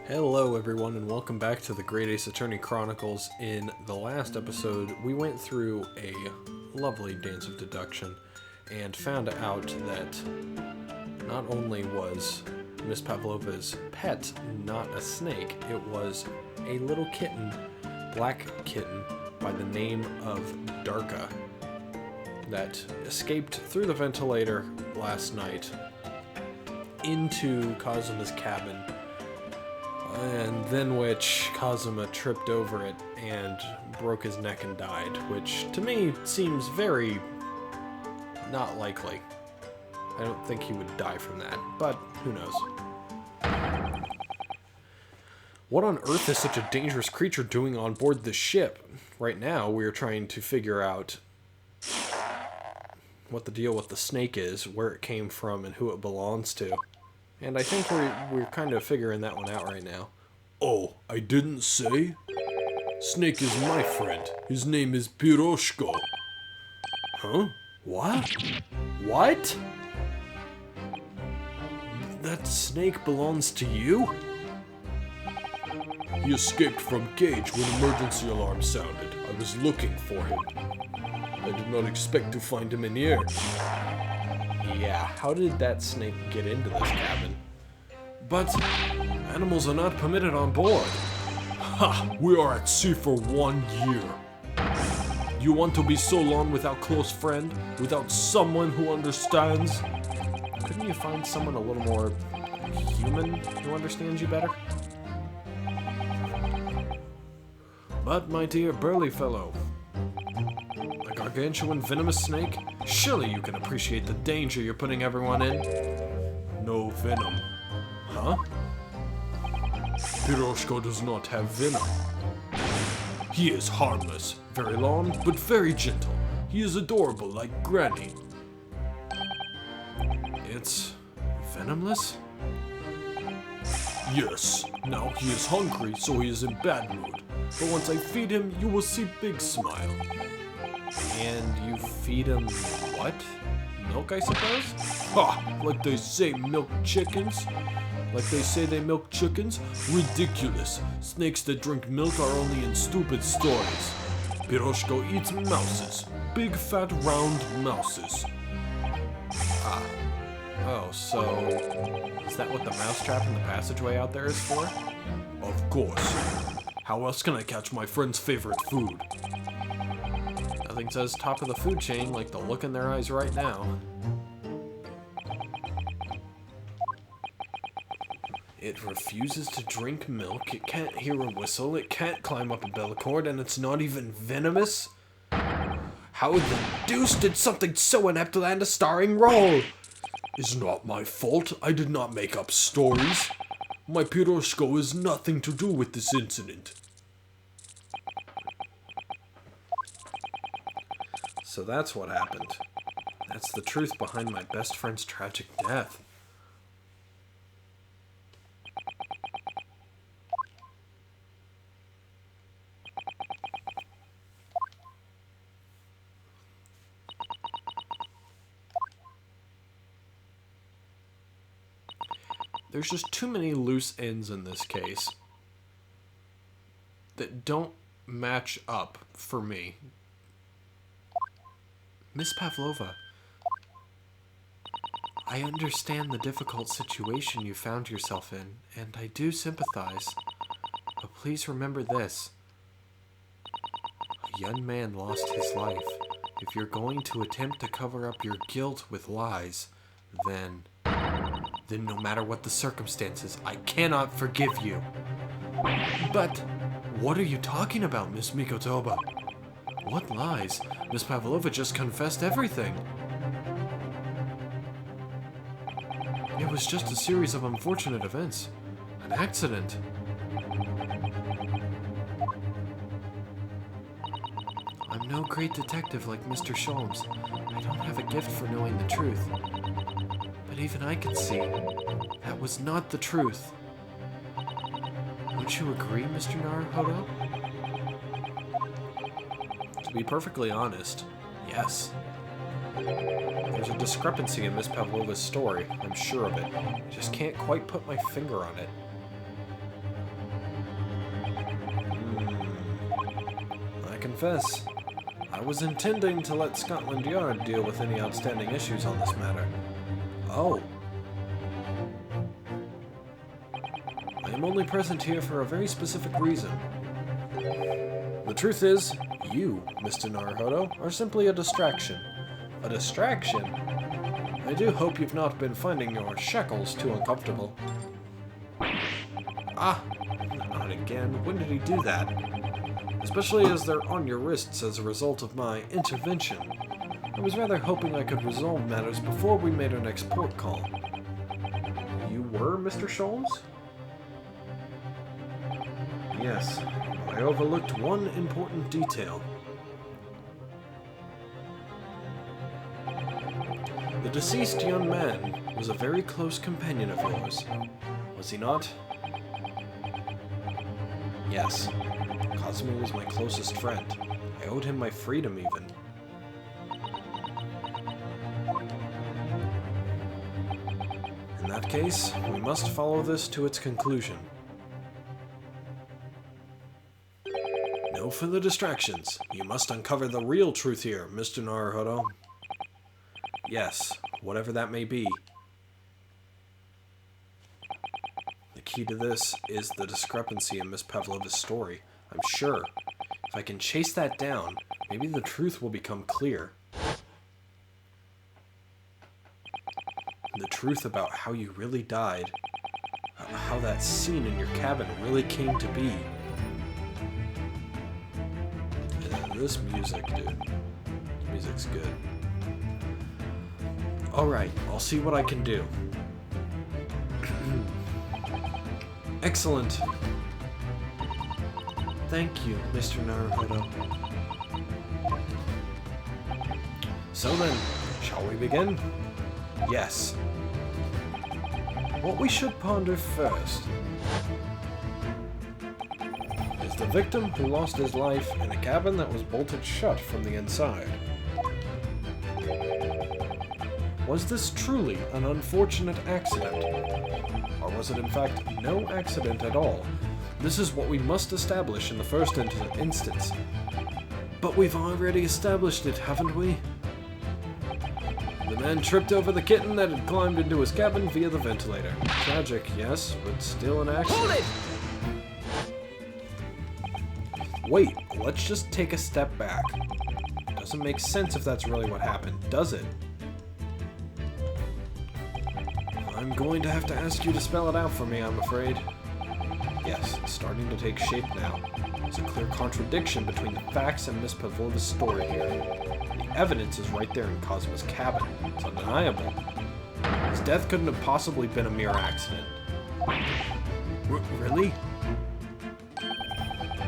Hello everyone and welcome back to the Great Ace Attorney Chronicles. In the last episode, we went through a lovely dance of deduction and found out that not only was Miss Pavlova's pet not a snake, it was a little kitten, black kitten, by the name of Darka, that escaped through the ventilator last night into Kazuma's cabin, and then which Kazuma tripped over it and broke his neck and died, which to me seems very not likely. I don't think he would die from that, but who knows. What on earth is such a dangerous creature doing on board this ship? Right now, we're trying to figure out what the deal with the snake is, where it came from, and who it belongs to. And I think we're kind of figuring that one out right now. Oh, I didn't say? Snake is my friend. His name is Piroshko. Huh? What? What? That snake belongs to you? He escaped from cage when emergency alarm sounded. I was looking for him. I did not expect to find him in here. Yeah, how did that snake get into this cabin? But animals are not permitted on board. Ha! We are at sea for 1 year. You want to be so long without close friend? Without someone who understands? Couldn't you find someone a little more human who understands you better? But my dear burly fellow, a gargantuan venomous snake? Surely you can appreciate the danger you're putting everyone in. No venom. Huh? Piroshko does not have venom. He is harmless, very long, but very gentle. He is adorable like Granny. It's venomless? Yes. Now he is hungry, so he is in bad mood. But once I feed him, you will see big smile. And you feed him what? Milk, I suppose? Ha! Like they say milk chickens? Like they say they milk chickens? Ridiculous. Snakes that drink milk are only in stupid stories. Piroshko eats mouses. Big fat round mouses. Ah. Oh, so is that what the mousetrap in the passageway out there is for? Of course. How else can I catch my friend's favorite food? Nothing says top of the food chain like the look in their eyes right now. It refuses to drink milk, it can't hear a whistle, it can't climb up a bell cord, and it's not even venomous? How the deuce did something so inept land a starring role? It's not my fault. I did not make up stories. My Piroshko has nothing to do with this incident. So that's what happened. That's the truth behind my best friend's tragic death. There's just too many loose ends in this case that don't match up for me. Miss Pavlova, I understand the difficult situation you found yourself in, and I do sympathize. But please remember this. A young man lost his life. If you're going to attempt to cover up your guilt with lies, then no matter what the circumstances, I cannot forgive you. But what are you talking about, Miss Mikotoba? What lies? Miss Pavlova just confessed everything. It was just a series of unfortunate events. An accident. I'm no great detective like Mr. Sholmes. I don't have a gift for knowing the truth. But even I can see that was not the truth. Don't you agree, Mr. Naruhodo? To be perfectly honest, yes. There's a discrepancy in Miss Pavlova's story, I'm sure of it. I just can't quite put my finger on it. confess, I was intending to let Scotland Yard deal with any outstanding issues on this matter. Oh. I am only present here for a very specific reason. The truth is, you, Mr. Naruhodo, are simply a distraction. A distraction? I do hope you've not been finding your shackles too uncomfortable. Ah, not again. When did he do that? Especially as they're on your wrists as a result of my intervention. I was rather hoping I could resolve matters before we made our next port call. You were, Mr. Scholes? Yes, but I overlooked one important detail. The deceased young man was a very close companion of yours, was he not? Yes. Cosmo was my closest friend. I owed him my freedom, even. In that case, we must follow this to its conclusion. No further distractions. You must uncover the real truth here, Mr. Naruhodo. Yes, whatever that may be. The key to this is the discrepancy in Miss Pavlova's story. I'm sure. If I can chase that down, maybe the truth will become clear. The truth about how you really died. How that scene in your cabin really came to be. This music, dude. This music's good. Alright, I'll see what I can do. Excellent. Thank you, Mr. Naruhodo. So then, shall we begin? Yes. What we should ponder first is the victim who lost his life in a cabin that was bolted shut from the inside. Was this truly an unfortunate accident? Or was it in fact no accident at all? This is what we must establish in the first instance. But we've already established it, haven't we? The man tripped over the kitten that had climbed into his cabin via the ventilator. Tragic, yes, but still an accident. Hold it! Wait, let's just take a step back. Doesn't make sense if that's really what happened, does it? I'm going to have to ask you to spell it out for me, I'm afraid. Yes, it's starting to take shape now. There's a clear contradiction between the facts and Miss Pavlova's story here. The evidence is right there in Cosmo's cabin. It's undeniable. His death couldn't have possibly been a mere accident. Really?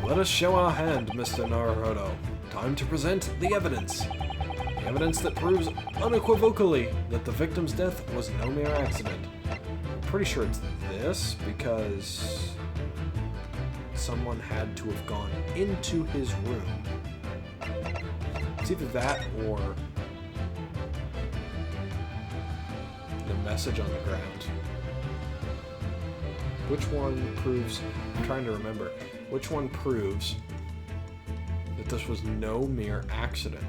Let us show our hand, Mr. Naruhodo. Time to present the evidence. The evidence that proves unequivocally that the victim's death was no mere accident. I'm pretty sure it's this, because someone had to have gone into his room. It's either that or the message on the ground. Which one proves, I'm trying to remember, which one proves that this was no mere accident?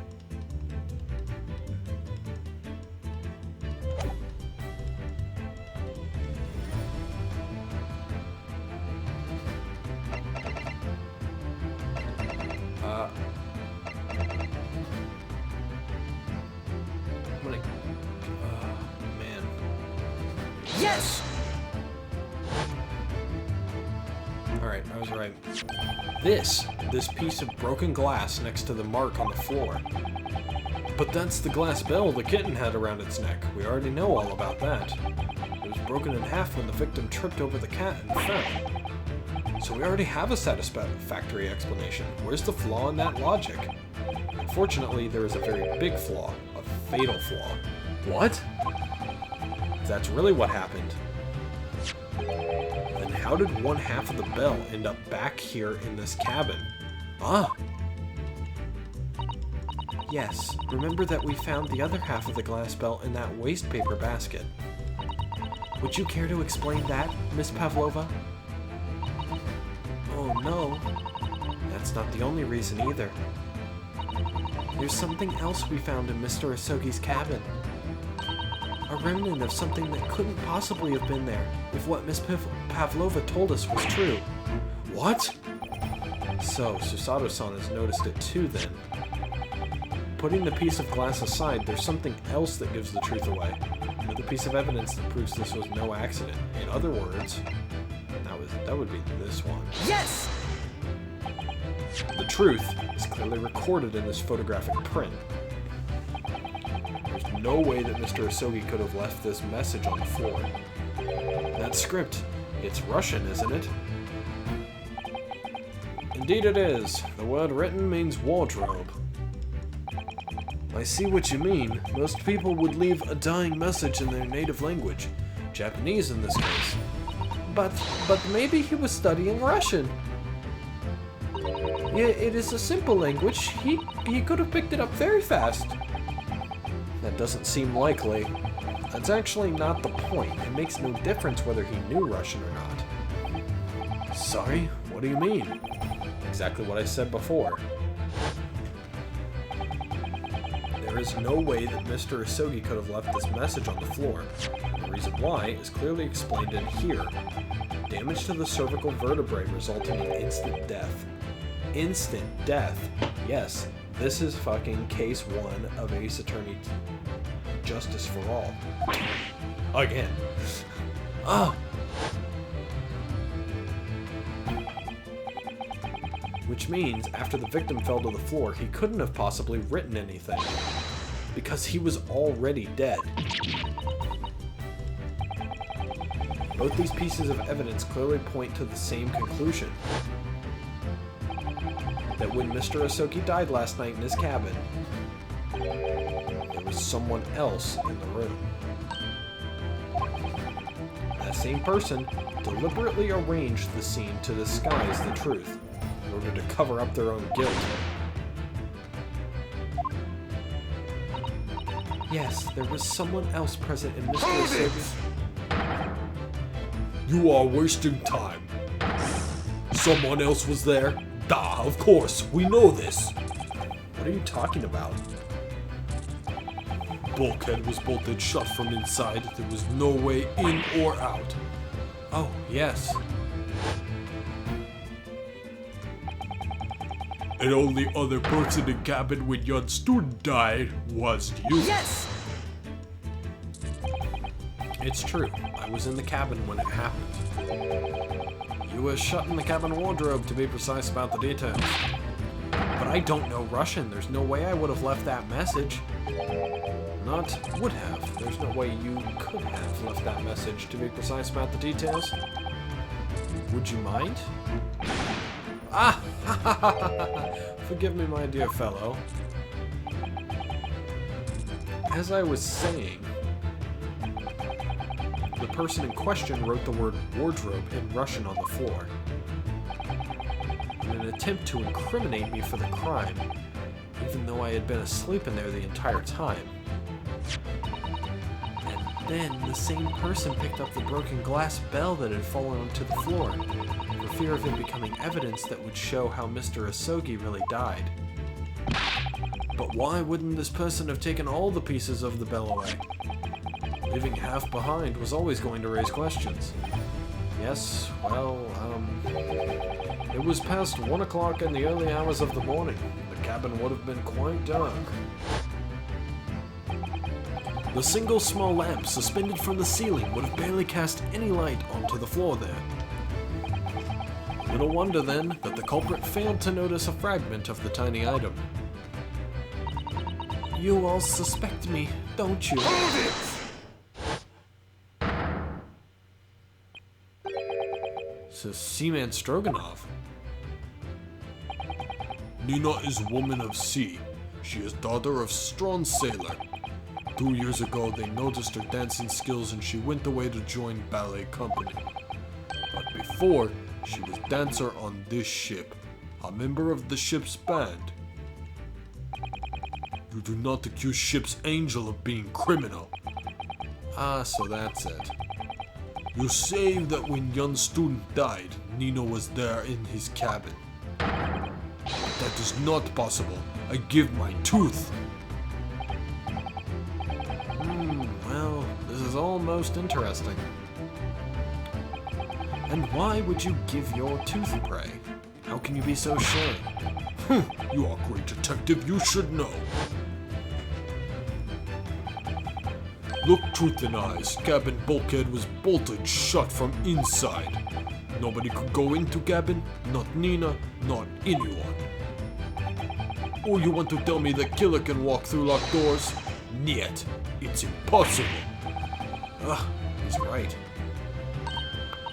Man. Yes! Alright, I was right. This piece of broken glass next to the mark on the floor. But that's the glass bell the kitten had around its neck. We already know all about that. It was broken in half when the victim tripped over the cat and fell. So we already have a satisfactory explanation. Where's the flaw in that logic? Unfortunately, there is a very big flaw. A fatal flaw. What? That's really what happened. Then how did one half of the bell end up back here in this cabin? Ah! Yes, remember that we found the other half of the glass bell in that waste paper basket. Would you care to explain that, Miss Pavlova? Oh no. That's not the only reason either. There's something else we found in Mr. Asogi's cabin. A remnant of something that couldn't possibly have been there if what Miss Pavlova told us was true. What? So, Susato-san has noticed it too then. Putting the piece of glass aside, there's something else that gives the truth away. Another piece of evidence that proves this was no accident. In other words, that would be this one. Yes! The truth is clearly recorded in this photographic print. There's no way that Mr. Asogi could have left this message on the floor. That script, it's Russian, isn't it? Indeed it is. The word written means wardrobe. I see what you mean. Most people would leave a dying message in their native language. Japanese in this case. But maybe he was studying Russian. It is a simple language. He could have picked it up very fast. That doesn't seem likely. That's actually not the point. It makes no difference whether he knew Russian or not. Sorry? What do you mean? Exactly what I said before. There is no way that Mr. Asogi could have left this message on the floor. The reason why is clearly explained in here. Damage to the cervical vertebrae resulting in instant death. Instant death? Yes, this is fucking case 1 of Ace Attorney Justice for All. Again. Ah! Which means, after the victim fell to the floor, he couldn't have possibly written anything. Because he was already dead. Both these pieces of evidence clearly point to the same conclusion. That when Mr. Asogi died last night in his cabin, there was someone else in the room. That same person deliberately arranged the scene to disguise the truth, in order to cover up their own guilt. Yes, there was someone else present in Mr. Asogi's... You are wasting time. Someone else was there? Da, of course, we know this. What are you talking about? Bulkhead was bolted shut from inside. There was no way in or out. Oh, yes. And only other person in cabin when your student died was you. Yes! It's true. I was in the cabin when it happened. You were shut in the cabin wardrobe, to be precise about the details. But I don't know Russian. There's no way I would have left that message. Not would have. There's no way you could have left that message, to be precise about the details. Would you mind? Ah! Forgive me, my dear fellow. As I was saying, the person in question wrote the word wardrobe in Russian on the floor. In an attempt to incriminate me for the crime, even though I had been asleep in there the entire time. And then the same person picked up the broken glass bell that had fallen onto the floor, for fear of it becoming evidence that would show how Mr. Asogi really died. But why wouldn't this person have taken all the pieces of the bell away? Leaving half behind was always going to raise questions. Yes, well, it was past 1 o'clock in the early hours of the morning. The cabin would have been quite dark. The single small lamp suspended from the ceiling would have barely cast any light onto the floor there. Little wonder, then, that the culprit failed to notice a fragment of the tiny item. You all suspect me, don't you? Says Seaman Stroganoff. Nina is woman of sea. She is daughter of strong sailor. 2 years ago, they noticed her dancing skills and she went away to join ballet company. But before, she was dancer on this ship, a member of the ship's band. You do not accuse ship's angel of being criminal. Ah, so that's it. You say that when young student died, Nino was there in his cabin. That is not possible. I give my tooth. Well, this is all most interesting. And why would you give your tooth, pray? How can you be so sure? You are a great detective, you should know. Look truth in eyes, cabin bulkhead was bolted shut from inside. Nobody could go into cabin, not Nina, not anyone. Or you want to tell me the killer can walk through locked doors? Niet, it's impossible. He's right.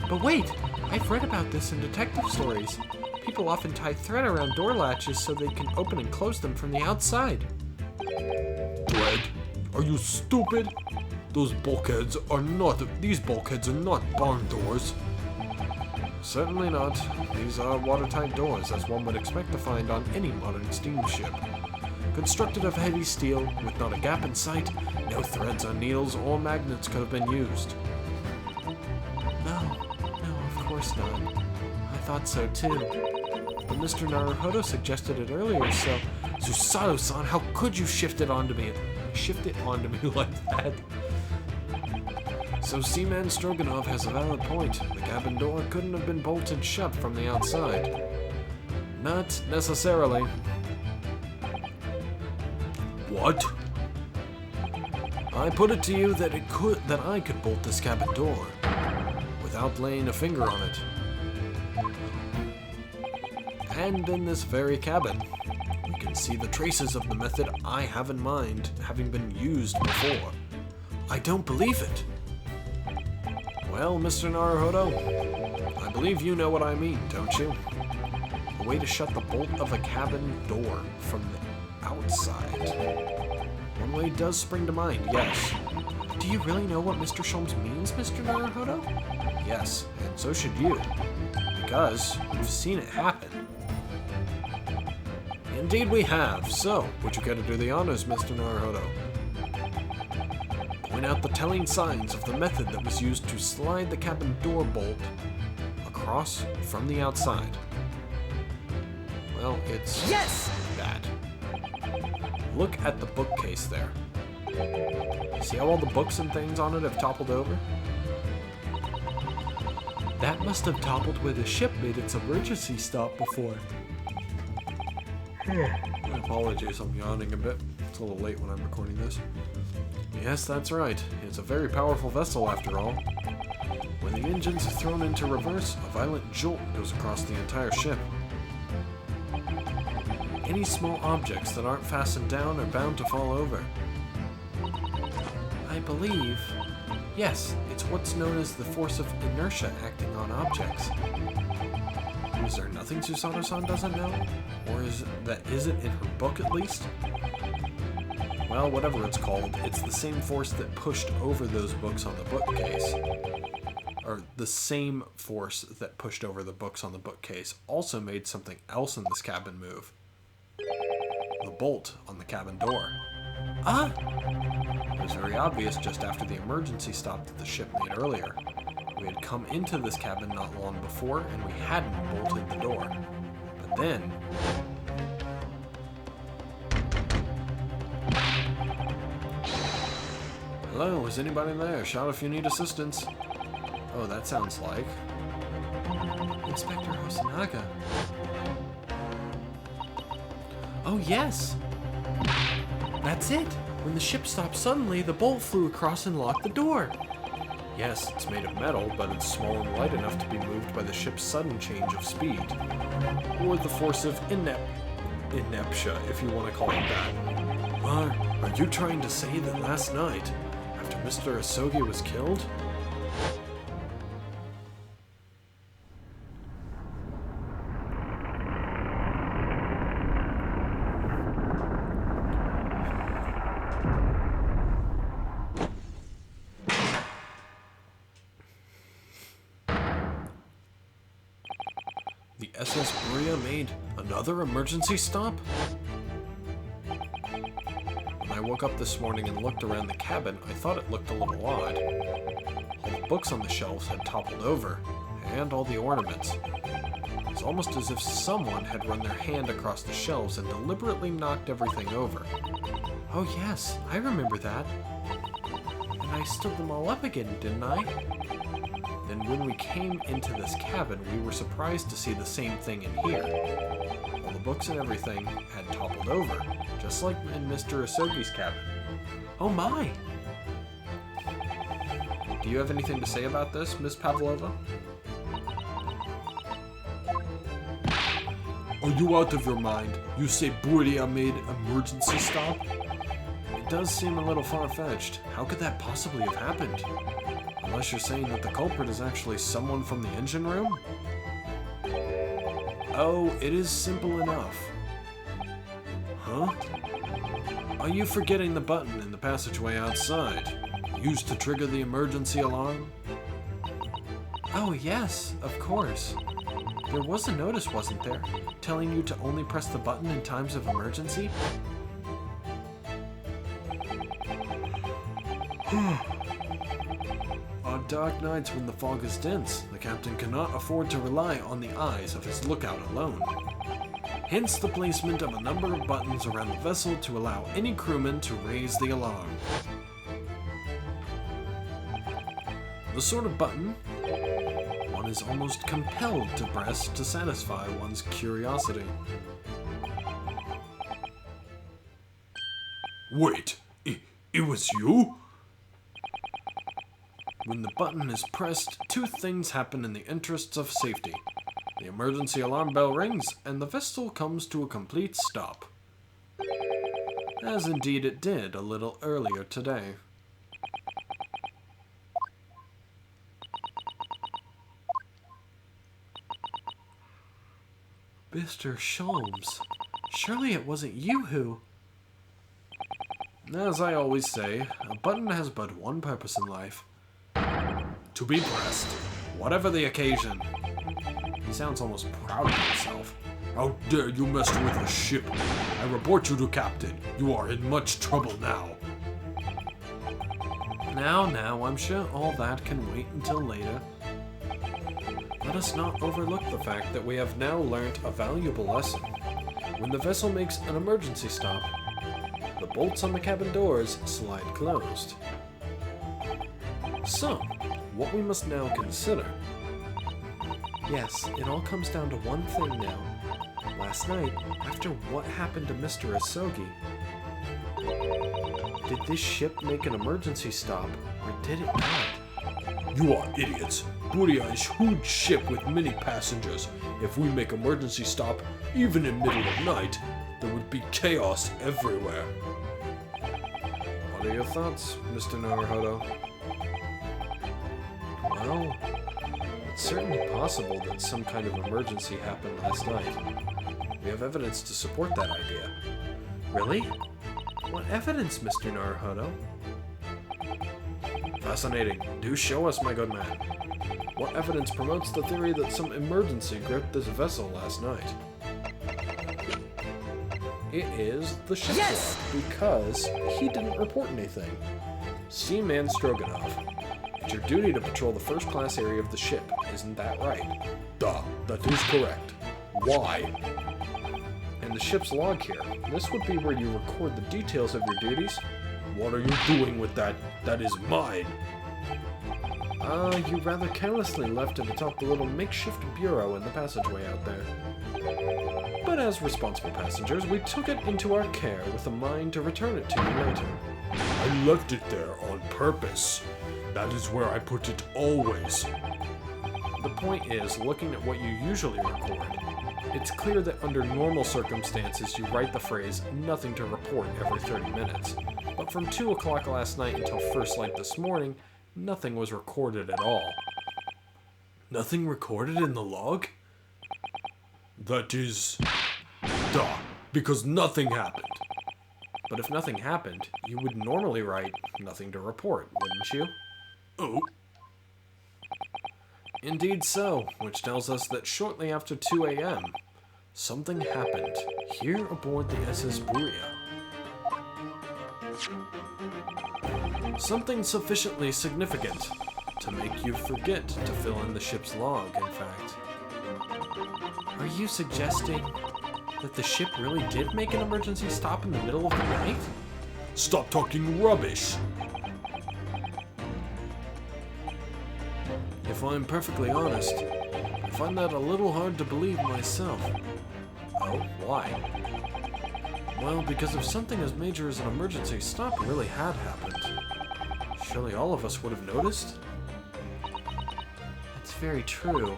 But wait, I've read about this in detective stories. People often tie thread around door latches so they can open and close them from the outside. Thread? Are you stupid? These bulkheads are not barn doors. Certainly not. These are watertight doors, as one would expect to find on any modern steamship. Constructed of heavy steel, with not a gap in sight, no threads or needles or magnets could have been used. No, of course not. I thought so too. But Mr. Naruhodo suggested it earlier, so... Susato-san, how could you shift it onto me like that? So Seaman Stroganov has a valid point. The cabin door couldn't have been bolted shut from the outside. Not necessarily. What? I put it to you that I could bolt this cabin door without laying a finger on it. And in this very cabin, we can see the traces of the method I have in mind having been used before. I don't believe it. Well, Mr. Naruhodo, I believe you know what I mean, don't you? A way to shut the bolt of a cabin door from the outside. One way does spring to mind, yes. Do you really know what Mr. Sholmes means, Mr. Naruhodo? Yes, and so should you. Because we've seen it happen. Indeed we have. So, would you care to do the honors, Mr. Naruhodo? Point out the telling signs of the method that was used to slide the cabin door bolt across from the outside. Well, it's... Yes! bad. Look at the bookcase there. See how all the books and things on it have toppled over? That must have toppled where the ship made its emergency stop before. My apologies, I'm yawning a bit. It's a little late when I'm recording this. Yes, that's right. It's a very powerful vessel after all. When the engines are thrown into reverse, a violent jolt goes across the entire ship. Any small objects that aren't fastened down are bound to fall over. I believe... yes, it's what's known as the force of inertia acting on objects. Is there nothing Susato-san doesn't know? Or is it in her book at least? Well, whatever it's called, it's the same force that pushed over those books on the bookcase. Or the same force that pushed over the books on the bookcase also made something else in this cabin move. The bolt on the cabin door. Ah! It was very obvious just after the emergency stop that the ship made earlier. We had come into this cabin not long before, and we hadn't bolted the door. But then... Hello, is anybody there? Shout if you need assistance. Oh, that sounds like... Inspector Hosonaga. Oh, yes! That's it! When the ship stopped suddenly, the bolt flew across and locked the door. Yes, it's made of metal, but it's small and light enough to be moved by the ship's sudden change of speed. Or the force of inertia, if you want to call it that. Are you trying to say that last night, after Mr. Asogi was killed? The SS Bria made another emergency stop? When I woke up this morning and looked around the cabin, I thought it looked a little odd. All the books on the shelves had toppled over, and all the ornaments. It's almost as if someone had run their hand across the shelves and deliberately knocked everything over. Oh yes, I remember that. And I stood them all up again, didn't I? Then when we came into this cabin, we were surprised to see the same thing in here. All the books and everything had toppled over, just like in Mr. Asogi's cabin. Oh my! Do you have anything to say about this, Miss Pavlova? Are you out of your mind? You say Buria made emergency stop? It does seem a little far-fetched. How could that possibly have happened? Unless you're saying that the culprit is actually someone from the engine room? Oh, it is simple enough. Huh? Are you forgetting the button in the passageway outside? Used to trigger the emergency alarm? Oh yes, of course. There was a notice, wasn't there? Telling you to only press the button in times of emergency? On dark nights when the fog is dense, the captain cannot afford to rely on the eyes of his lookout alone. Hence the placement of a number of buttons around the vessel to allow any crewman to raise the alarm. The sort of button one is almost compelled to press to satisfy one's curiosity. Wait, it was you? When the button is pressed, two things happen in the interests of safety. The emergency alarm bell rings, and the vessel comes to a complete stop. As indeed it did a little earlier today. Mr. Sholmes, surely it wasn't you who... As I always say, a button has but one purpose in life. To be pressed, whatever the occasion. He sounds almost proud of himself. How dare you mess with a ship? I report you to Captain. You are in much trouble now. Now, I'm sure all that can wait until later. Let us not overlook the fact that we have now learnt a valuable lesson. When the vessel makes an emergency stop, the bolts on the cabin doors slide closed. So, what we must now consider. Yes, it all comes down to one thing now. Last night, after what happened to Mr. Asogi, did this ship make an emergency stop, or did it not? You are idiots. Buria is a huge ship with many passengers. If we make emergency stop, even in middle of night, there would be chaos everywhere. What are your thoughts, Mr. Naruhodo? Well, it's certainly possible that some kind of emergency happened last night. We have evidence to support that idea. Really? What evidence, Mr. Naruhodo? Fascinating. Do show us, my good man. What evidence promotes the theory that some emergency gripped this vessel last night? It is the ship's log, because he didn't report anything. Seaman Stroganoff, it's your duty to patrol the first-class area of the ship, isn't that right? Duh, that is correct. Why? And the ship's log here, this would be where you record the details of your duties. What are you doing with that? That is mine. You rather carelessly left it atop the little makeshift bureau in the passageway out there. But as responsible passengers, we took it into our care with a mind to return it to you later. I left it there on purpose. That is where I put it always. The point is, looking at what you usually record, it's clear that under normal circumstances you write the phrase, "nothing to report" every 30 minutes. But from 2 o'clock last night until first light this morning, nothing was recorded at all. Nothing recorded in the log? That is... duh, because nothing happened. But if nothing happened, you would normally write, "nothing to report," wouldn't you? Oh. Indeed so, which tells us that shortly after 2 a.m., something happened here aboard the SS Buria. Something sufficiently significant to make you forget to fill in the ship's log, in fact. Are you suggesting that the ship really did make an emergency stop in the middle of the night? Stop talking rubbish! If I'm perfectly honest, I find that a little hard to believe myself. Oh, why? Well, because if something as major as an emergency stop really had happened, surely all of us would have noticed? That's very true.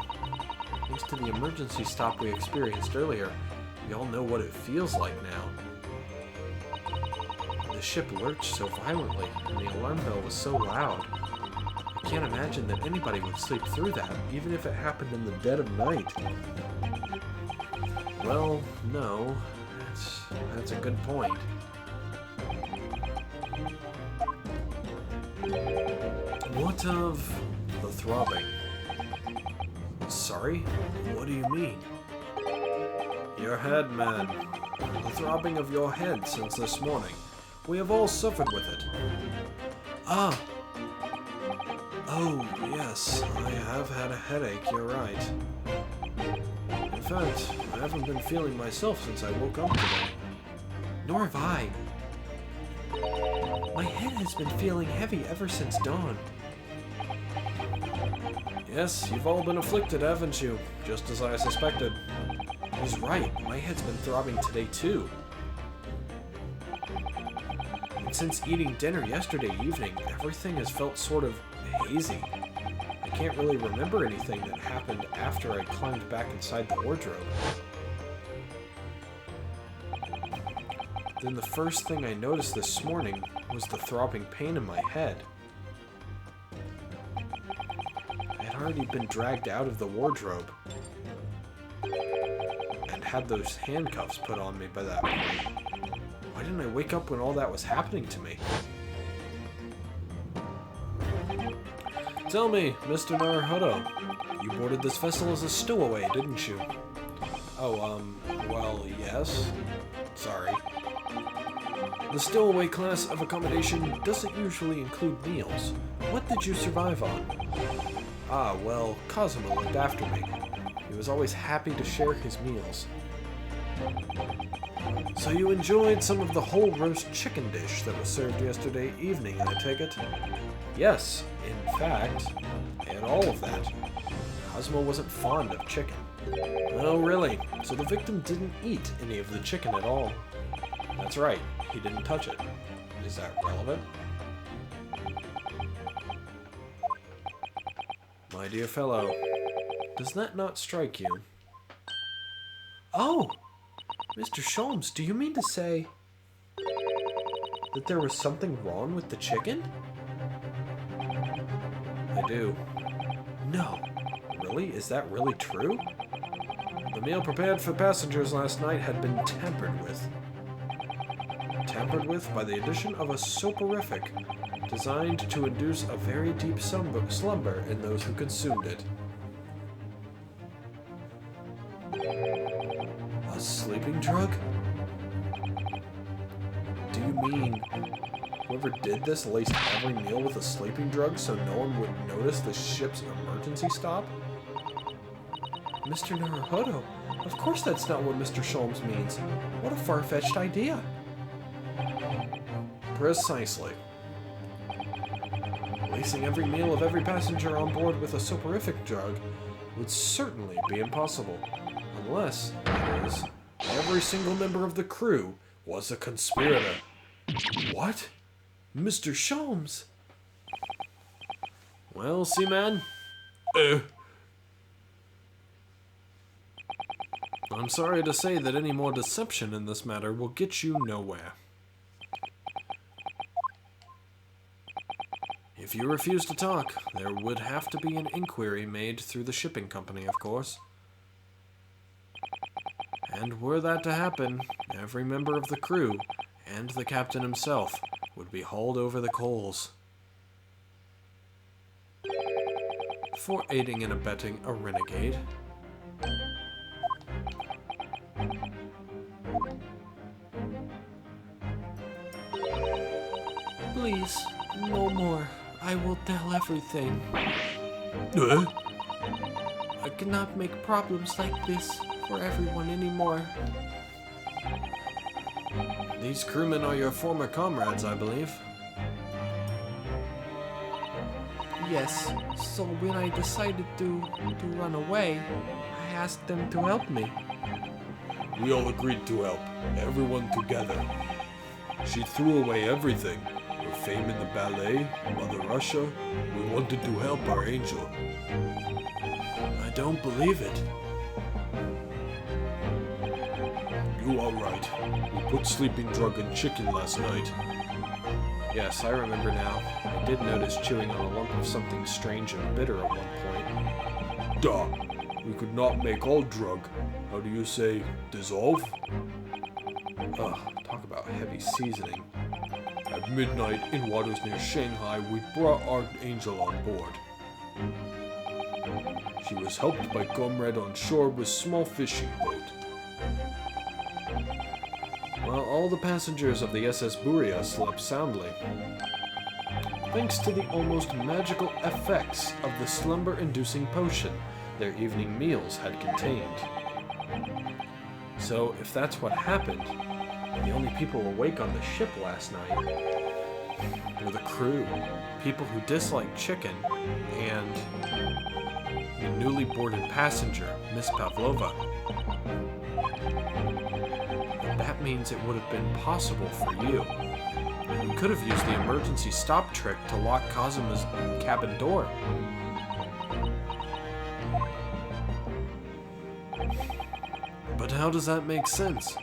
Thanks to the emergency stop we experienced earlier, we all know what it feels like now. The ship lurched so violently, and the alarm bell was so loud. I can't imagine that anybody would sleep through that, even if it happened in the dead of night. Well, no, that's a good point. What of the throbbing? Sorry? What do you mean? Your head, man. The throbbing of your head since this morning. We have all suffered with it. Ah! Oh, yes, I have had a headache, you're right. In fact, I haven't been feeling myself since I woke up today. Nor have I. My head has been feeling heavy ever since dawn. Yes, you've all been afflicted, haven't you? Just as I suspected. He's right, my head's been throbbing today too. And since eating dinner yesterday evening, everything has felt sort of hazy. I can't really remember anything that happened after I climbed back inside the wardrobe. Then the first thing I noticed this morning was the throbbing pain in my head. I had already been dragged out of the wardrobe and had those handcuffs put on me by that point. Why didn't I wake up when all that was happening to me? Tell me, Mr. Naruhodo, you boarded this vessel as a stowaway, didn't you? Oh, well, yes. Sorry. The stowaway class of accommodation doesn't usually include meals. What did you survive on? Ah, well, Cosimo looked after me. He was always happy to share his meals. So you enjoyed some of the whole roast chicken dish that was served yesterday evening, I take it? Yes, in fact, I had all of that. Cosmo wasn't fond of chicken. Oh, really? So the victim didn't eat any of the chicken at all? That's right, he didn't touch it. Is that relevant? My dear fellow, does that not strike you? Oh! Mr. Sholmes, do you mean to say that there was something wrong with the chicken? I do. No. Really? Is that really true? The meal prepared for passengers last night had been tampered with. Tampered with by the addition of a soporific designed to induce a very deep slumber in those who consumed it. A sleeping drug? Do you mean whoever did this laced every meal with a sleeping drug so no one would notice the ship's emergency stop? Mr. Naruhodo, of course that's not what Mr. Sholmes means. What a far-fetched idea. Precisely. Lacing every meal of every passenger on board with a soporific drug would certainly be impossible. Unless, that is, every single member of the crew was a conspirator. What? Mr. Sholmes? Well, Seaman? I'm sorry to say that any more deception in this matter will get you nowhere. If you refuse to talk, there would have to be an inquiry made through the shipping company, of course. And were that to happen, every member of the crew, and the captain himself, would be hauled over the coals. For aiding and abetting a renegade. Please, no more. I will tell everything. cannot make problems like this for everyone anymore. These crewmen are your former comrades, I believe. Yes, so when I decided to run away, I asked them to help me. We all agreed to help, everyone together. She threw away everything. Her fame in the ballet, Mother Russia. We wanted to help our angel. I don't believe it. You are right. We put sleeping drug in chicken last night. Yes, I remember now. I did notice chewing on a lump of something strange and bitter at one point. Duh! We could not make all drug. How do you say, dissolve? Ugh, talk about heavy seasoning. At midnight, in waters near Shanghai, we brought our angel on board. She was helped by comrade on shore with small fishing boat. Well, all the passengers of the SS Buria slept soundly, thanks to the almost magical effects of the slumber-inducing potion their evening meals had contained. So, if that's what happened, the only people awake on the ship last night were the crew, people who disliked chicken, and the newly boarded passenger, Miss Pavlova. That means it would have been possible for you. We could have used the emergency stop trick to lock Kazuma's cabin door. But how does that make sense?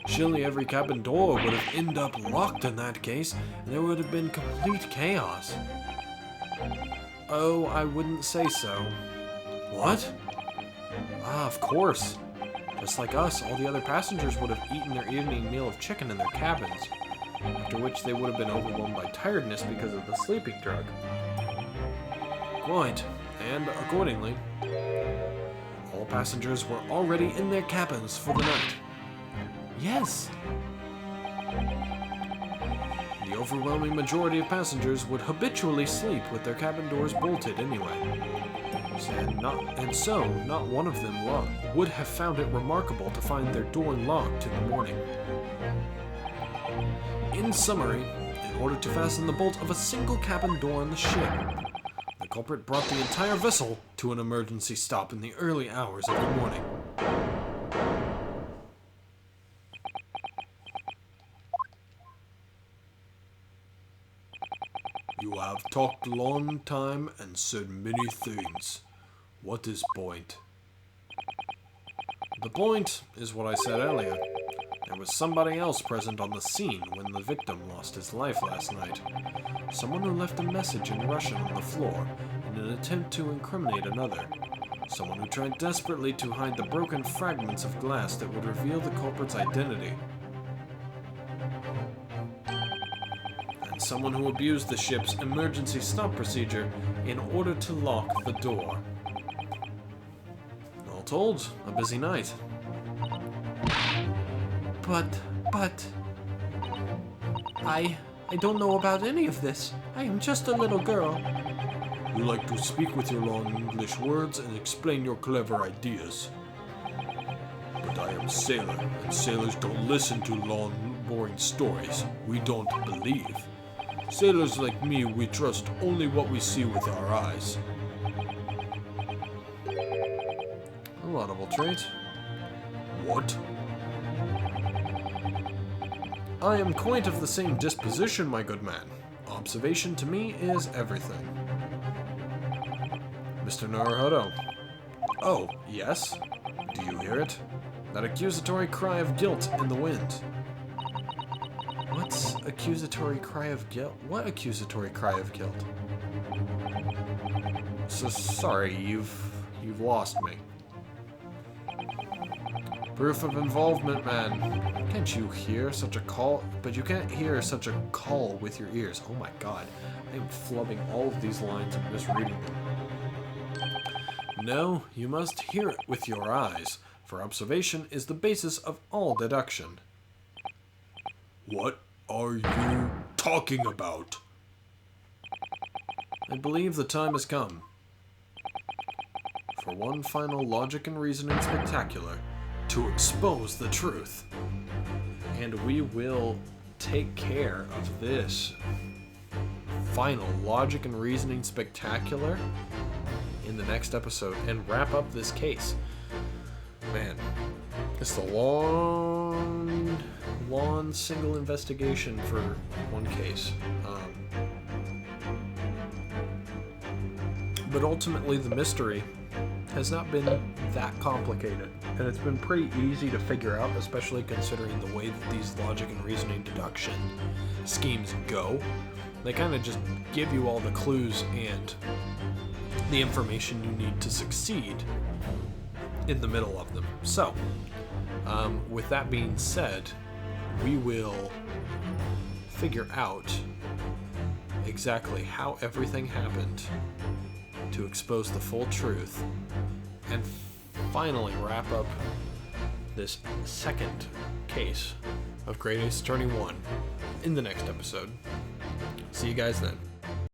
Surely every cabin door would have ended up locked in that case, and there would have been complete chaos. Oh, I wouldn't say so. What? Ah, of course. Just like us, all the other passengers would have eaten their evening meal of chicken in their cabins, after which they would have been overwhelmed by tiredness because of the sleeping drug. Quite, and accordingly, all passengers were already in their cabins for the night. Yes! The overwhelming majority of passengers would habitually sleep with their cabin doors bolted anyway. So not one of them would have found it remarkable to find their door locked in the morning. In summary, in order to fasten the bolt of a single cabin door on the ship, the culprit brought the entire vessel to an emergency stop in the early hours of the morning. You have talked long time and said many things. What is point? The point is what I said earlier. There was somebody else present on the scene when the victim lost his life last night. Someone who left a message in Russian on the floor in an attempt to incriminate another. Someone who tried desperately to hide the broken fragments of glass that would reveal the culprit's identity. And someone who abused the ship's emergency stop procedure in order to lock the door. All told, a busy night. But... I don't know about any of this. I am just a little girl. You like to speak with your long English words and explain your clever ideas. But I am sailor, and sailors don't listen to long, boring stories. We don't believe. Sailors like me, we trust only what we see with our eyes. A laudable trait. What? I am quite of the same disposition, my good man. Observation to me is everything. Mr. Naruhodo. Oh, yes? Do you hear it? That accusatory cry of guilt in the wind. What's accusatory cry of guilt? What accusatory cry of guilt? So sorry, you've lost me. Proof of involvement, man. Can't you hear such a call? But you can't hear such a call with your ears. Oh my god. I am flubbing all of these lines and misreading them. No, you must hear it with your eyes, for observation is the basis of all deduction. What are you talking about? I believe the time has come for one final logic and reasoning spectacular to expose the truth. And we will take care of this final logic and reasoning spectacular in the next episode and wrap up this case. Man, it's a long single investigation for one case. But ultimately the mystery has not been that complicated, and it's been pretty easy to figure out, especially considering the way that these logic and reasoning deduction schemes go. They kind of just give you all the clues and the information you need to succeed in the middle of them. So, with that being said, we will figure out exactly how everything happened to expose the full truth and finally wrap up this second case of Great Ace Attorney 1 in the next episode. See you guys then.